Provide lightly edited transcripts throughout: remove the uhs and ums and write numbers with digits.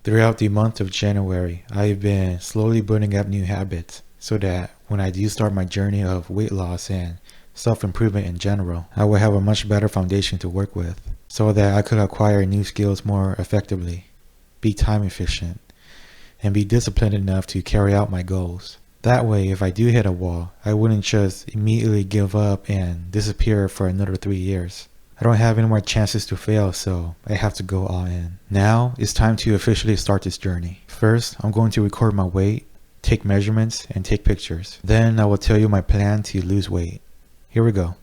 Throughout the month of January, I've been slowly building up new habits so that when I do start my journey of weight loss and self-improvement in general, I will have a much better foundation to work with so that I could acquire new skills more effectively, be time efficient, and be disciplined enough to carry out my goals. That way, if I do hit a wall, I wouldn't just immediately give up and disappear for another 3 years. I don't have any more chances to fail, so I have to go all in. Now, it's time to officially start this journey. First, I'm going to record my weight, take measurements, and take pictures. Then I will tell you my plan to lose weight. Here we go.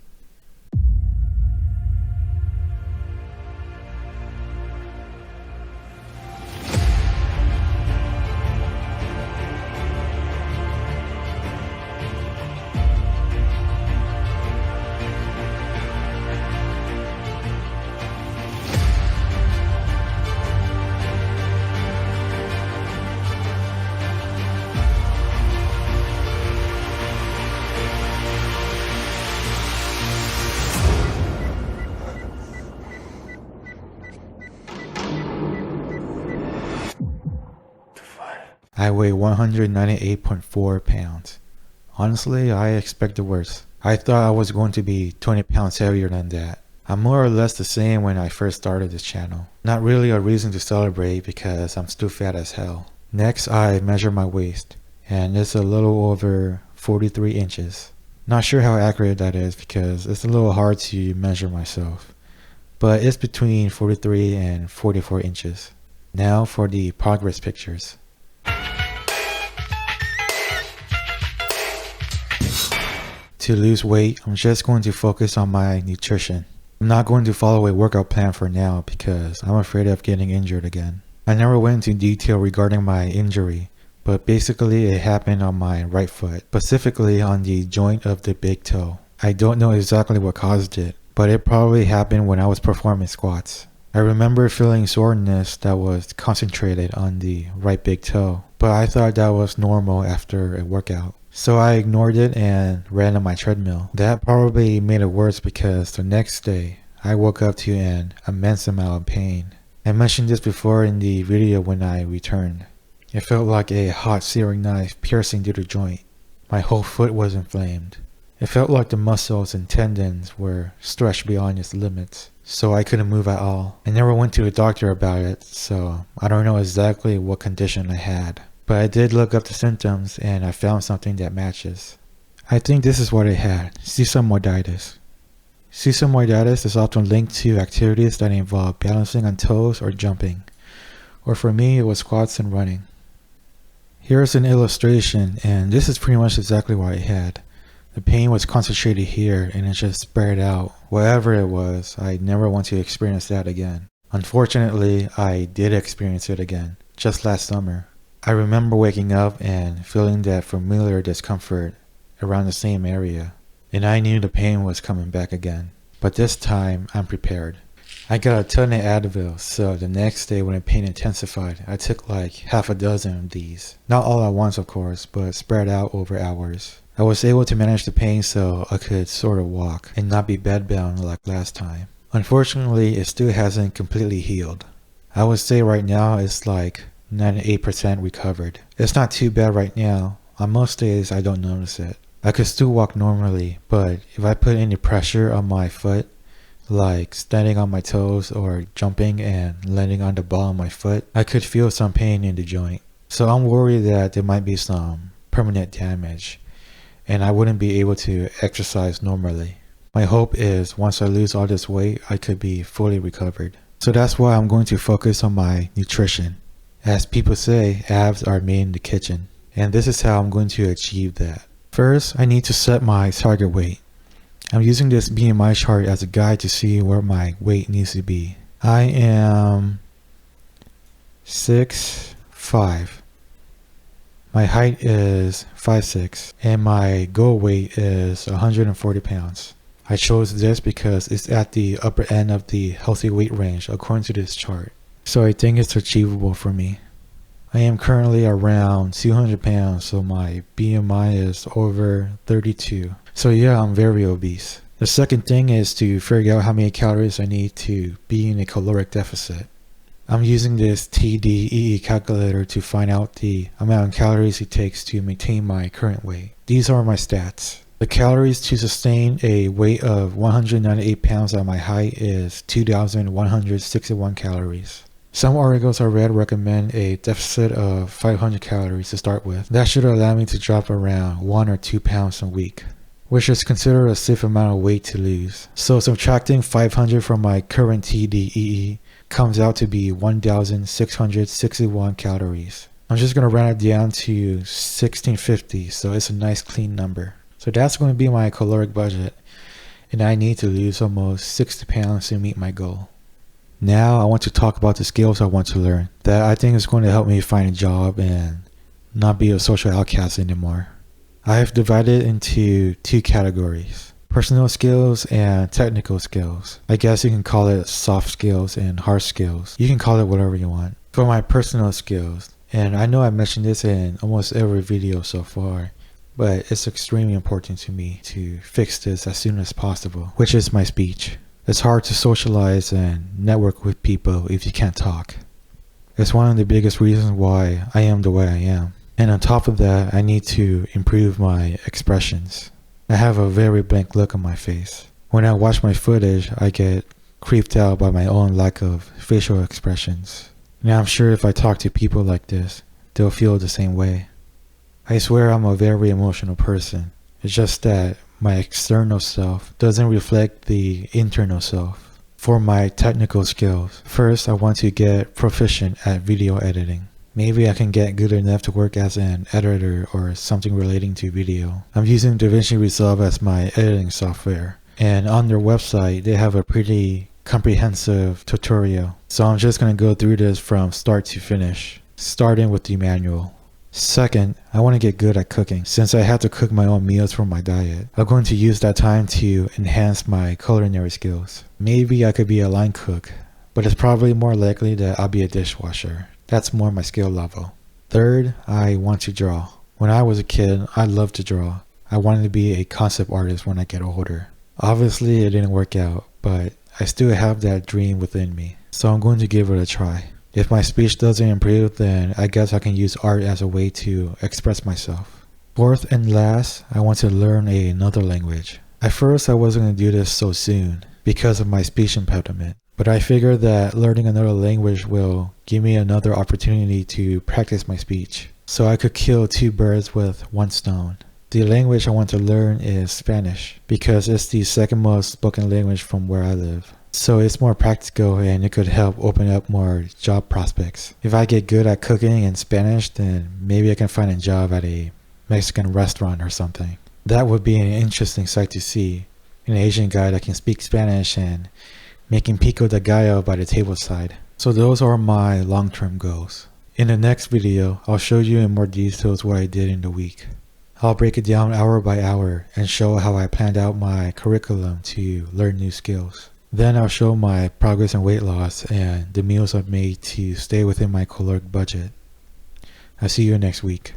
I weigh 198.4 pounds. Honestly, I expected worse. I thought I was going to be 20 pounds heavier than that. I'm more or less the same when I first started this channel. Not really a reason to celebrate because I'm still fat as hell. Next, I measure my waist, and it's a little over 43 inches. Not sure how accurate that is because it's a little hard to measure myself, but it's between 43 and 44 inches. Now for the progress pictures. To lose weight, I'm just going to focus on my nutrition. I'm not going to follow a workout plan for now because I'm afraid of getting injured again. I never went into detail regarding my injury, but basically it happened on my right foot, specifically on the joint of the big toe. I don't know exactly what caused it, but it probably happened when I was performing squats. I remember feeling soreness that was concentrated on the right big toe, but I thought that was normal after a workout. So I ignored it and ran on my treadmill. That probably made it worse because the next day I woke up to an immense amount of pain. I mentioned this before in the video when I returned. It felt like a hot searing knife piercing through the joint. My whole foot was inflamed. It felt like the muscles and tendons were stretched beyond its limits, so I couldn't move at all. I never went to a doctor about it, so I don't know exactly what condition I had. But I did look up the symptoms and I found something that matches. I think this is what I had, sesamoiditis. Sesamoiditis is often linked to activities that involve balancing on toes or jumping. Or for me, it was squats and running. Here's an illustration, and this is pretty much exactly what I had. The pain was concentrated here and it just spread out. Whatever it was, I never want to experience that again. Unfortunately, I did experience it again, just last summer. I remember waking up and feeling that familiar discomfort around the same area, and I knew the pain was coming back again. But this time, I'm prepared. I got a ton of Advil, so the next day when the pain intensified, I took like half a dozen of these. Not all at once, of course, but spread out over hours. I was able to manage the pain so I could sort of walk and not be bedbound like last time. Unfortunately, it still hasn't completely healed. I would say right now it's like 98% recovered. It's not too bad right now. On most days I don't notice it. I could still walk normally, but if I put any pressure on my foot, like standing on my toes or jumping and landing on the ball of my foot, I could feel some pain in the joint. So I'm worried that there might be some permanent damage and I wouldn't be able to exercise normally. My hope is once I lose all this weight, I could be fully recovered. So that's why I'm going to focus on my nutrition. As people say, abs are made in the kitchen, and this is how I'm going to achieve that. First, I need to set my target weight. I'm using this BMI chart as a guide to see where my weight needs to be. I am 6'5". My height is 5'6", and my goal weight is 140 pounds. I chose this because it's at the upper end of the healthy weight range according to this chart. So I think it's achievable for me. I am currently around 200 pounds, so my BMI is over 32. So yeah, I'm very obese. The second thing is to figure out how many calories I need to be in a caloric deficit. I'm using this TDEE calculator to find out the amount of calories it takes to maintain my current weight. These are my stats. The calories to sustain a weight of 198 pounds at my height is 2,161 calories. Some articles I read recommend a deficit of 500 calories to start with. That should allow me to drop around 1 or 2 pounds a week, which is considered a safe amount of weight to lose. So subtracting 500 from my current TDEE comes out to be 1,661 calories. I'm just going to round it down to 1,650, so it's a nice clean number. So that's going to be my caloric budget, and I need to lose almost 60 pounds to meet my goal. Now I want to talk about the skills I want to learn that I think is going to help me find a job and not be a social outcast anymore. I have divided into 2 categories: personal skills and technical skills. I guess you can call it soft skills and hard skills. You can call it whatever you want. For my personal skills, and I know I mentioned this in almost every video so far, but it's extremely important to me to fix this as soon as possible, which is my speech. It's hard to socialize and network with people if you can't talk. It's one of the biggest reasons why I am the way I am. And on top of that, I need to improve my expressions. I have a very blank look on my face. When I watch my footage, I get creeped out by my own lack of facial expressions. And I'm sure if I talk to people like this, they'll feel the same way. I swear I'm a very emotional person. It's just that my external self doesn't reflect the internal self. For my technical skills, first I want to get proficient at video editing. Maybe I can get good enough to work as an editor or something relating to video. I'm using DaVinci Resolve as my editing software, and on their website they have a pretty comprehensive tutorial. So I'm just going to go through this from start to finish, starting with the manual. Second, I want to get good at cooking. Since I have to cook my own meals for my diet, I'm going to use that time to enhance my culinary skills. Maybe I could be a line cook, but it's probably more likely that I'll be a dishwasher. That's more my skill level. Third, I want to draw. When I was a kid, I loved to draw. I wanted to be a concept artist when I get older. Obviously, it didn't work out, but I still have that dream within me, so I'm going to give it a try. If my speech doesn't improve, then I guess I can use art as a way to express myself. Fourth and last, I want to learn another language. At first, I wasn't going to do this so soon because of my speech impediment, but I figured that learning another language will give me another opportunity to practice my speech, so I could kill 2 birds with 1 stone. The language I want to learn is Spanish because it's the second most spoken language from where I live. So it's more practical and it could help open up more job prospects. If I get good at cooking in Spanish, then maybe I can find a job at a Mexican restaurant or something. That would be an interesting sight to see. An Asian guy that can speak Spanish and making pico de gallo by the table side. So those are my long-term goals. In the next video, I'll show you in more details what I did in the week. I'll break it down hour by hour and show how I planned out my curriculum to learn new skills. Then I'll show my progress in weight loss and the meals I've made to stay within my caloric budget. I'll see you next week.